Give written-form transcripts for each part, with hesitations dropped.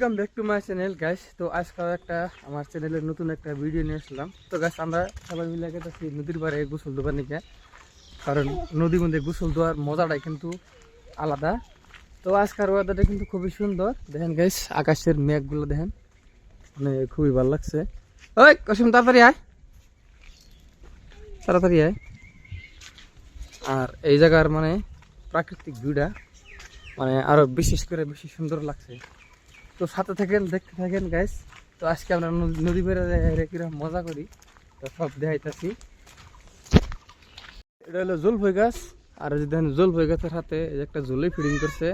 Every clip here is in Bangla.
Welcome back to my channel guys. তো আজকে একটা আমার চ্যানেলের নতুন একটা ভিডিও নিয়ে আসলাম। তো গাইস আমরা সবাই মিলে গেছি নদীর পাড়ে গোসল দেওয়ার নিকে, কারণ নদীর মধ্যে গোসল দেওয়ার মজাটাই কিন্তু আলাদা। তো আজকের ওয়েদারটা কিন্তু খুবই সুন্দর, দেখেন গাইস আকাশের মেঘগুলো দেখেন, মানে খুবই ভালো লাগছে। ওই কসম তাড়াতাড়ি আয়, তাড়াতাড়ি আয়। আর এই জায়গার মানে প্রাকৃতিক ভিউটা মানে আরো বিশেষ করে বেশি সুন্দর লাগছে। তো সাথে থাকেন, দেখতে থাকেন গাইস। তো আজকে আমরা নদী বেড়ে কিরকম মজা করি তো সব দেখাইতেছি। এটা হলো জলফই গাছ, আর যদি দেখেন জলফই গাছের হাতে একটা জলই ফিডিং করছে।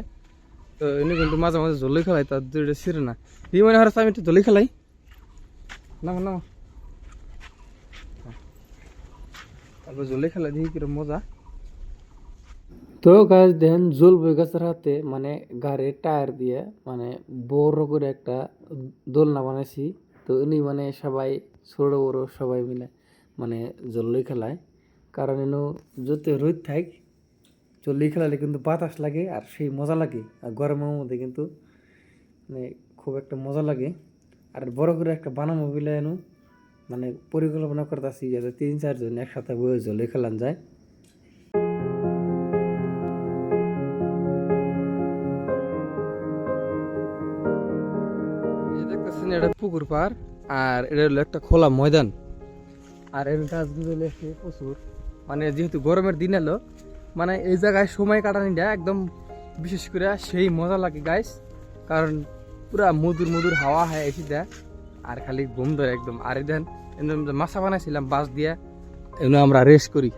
তো এনে কিন্তু মাঝে মাঝে জলই খেলাই, তার দুইটা ছিঁড়ে না। এই মনে হয় আমি একটু জলই খেলাই না না, তারপর জলই খেলাই দেখি কিরকম মজা। তো গাছ দেখেন জলফই গাছের হাতে মানে গাড়ির টায়ার দিয়ে মানে বড় করে একটা দোলনা বানাইছি। তো এনে মানে সবাই ছোট বড় সবাই মিলে মানে জল্লই খেলায়, কারণ এনে যত রোদ থাক জল্লই খেলালে কিন্তু বাতাস লাগে আর সেই মজা লাগে। আর গরমের মধ্যে কিন্তু মানে খুব একটা মজা লাগে। আর বড় করে একটা বানাবো বলে এনু মানে পরিকল্পনা করতেছি, যাতে 3-4 জন একসাথে বয়ে জল্লই খেলান যায়। এটা পুকুর পার, আর এটা হলো একটা খোলা ময়দান। আর এর গাছগুলো এসে প্রচুর, মানে যেহেতু গরমের দিন এলো মানে এই জায়গায় সময় কাটানিটা একদম বিশেষ করে সেই মজা লাগে গাইস, কারণ পুরা মধুর মধুর হাওয়া হয় এসে দেয় আর খালি ঘুম ধরে একদম। আর এই দেন মাছা বানাইছিলাম বাঁশ দিয়ে, এগুলো আমরা রেস্ট করি।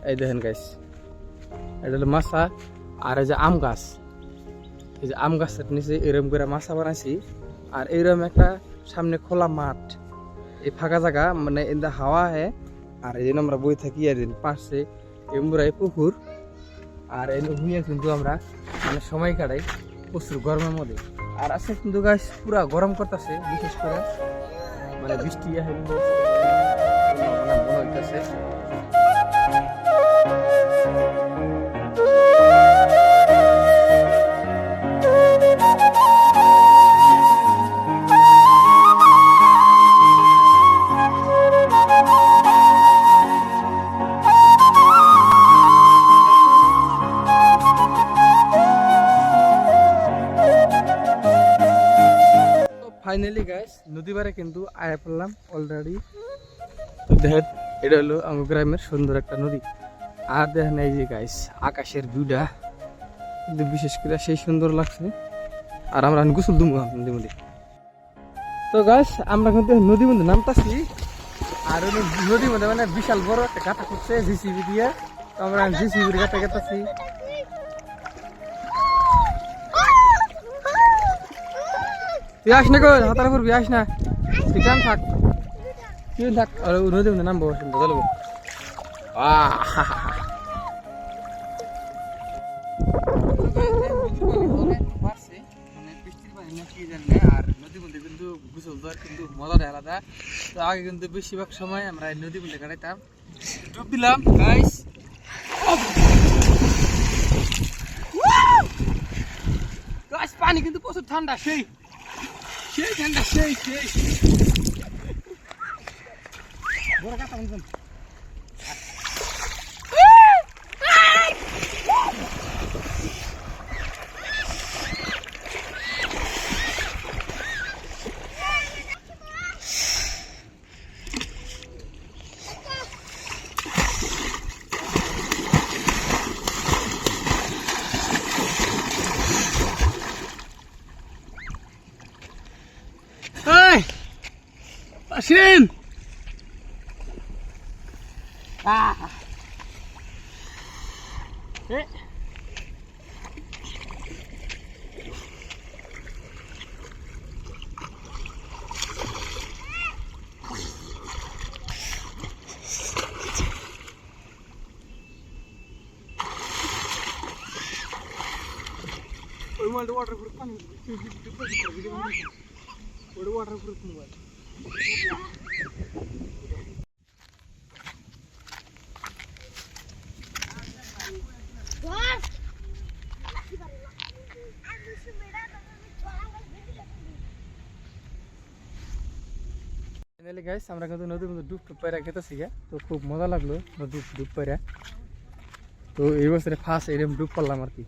এই দেখেন গাইস, এটা হলো মাছা। আর এই যে আম গাছ, এই যে আম গাছের নিচে এরকম করে মাছা বানাইছি। আর এইরকম একটা সামনে খোলা মাঠ, এই ফাঁকা জায়গা মানে এর হাওয়া হয়। আর এই জন্য আমরা বই থাকি, আর পাশে এমরাই পুকুর। আর এই ভুঁইয়া কিন্তু আমরা মানে সময় কাটাই প্রচুর গরমের মধ্যে। আর আজকে কিন্তু গাছ পুরা গরম করতেছে, বিশেষ করে মানে বৃষ্টি মনে হইতেছে। ফাইনালি গাইস নদী পাড়ে কিন্তু আয়া পড়লাম অলরেডি। তো দেখেন এটা হলো আমার গ্রামের সুন্দর একটা নদী। আর দেখেন এই যে গাইস আকাশের ভিউটা কিন্তু বিশেষ করে সেই সুন্দর লাগছে। আর আমরা গোসল দুমু নদীর মধ্যে। তো গাইস আমরা কিন্তু নদীর মধ্যে নামতাছি, আর নদীর মধ্যে মানে বিশাল বড় একটা গাঁথা করছে জিসিবি দিয়ে। তো আমরা জিসিবির গাঁথা গেতাছি। তুই আস না গো, হাতার উপর আস না, তুই কাম থাক, তুই থাক। আর নদীর মধ্যে নামবো চলো। আর নদীর মধ্যে কিন্তু গোসল দেওয়ার কিন্তু মজাটা আলাদা। তো আগে কিন্তু বেশিরভাগ সময় আমরা নদীর মধ্যে কাটাইতাম, ডুব দিলাম গাইস। পানি কিন্তু প্রচুর ঠান্ডা, সেই সেই ঠান্ডা, সেই সেই বড় কথা বলছেন। আসেন waterproof kan waterproof mobile. Finally guys আমরা কিন্তু নদীর মধ্যে ডুব পায়রা খেতেছি গা, তো খুব মজা লাগলো নদীর ডুব পায়রা। তো এই বছরে ফার্স্ট এরকম ডুব পারলাম আর কি।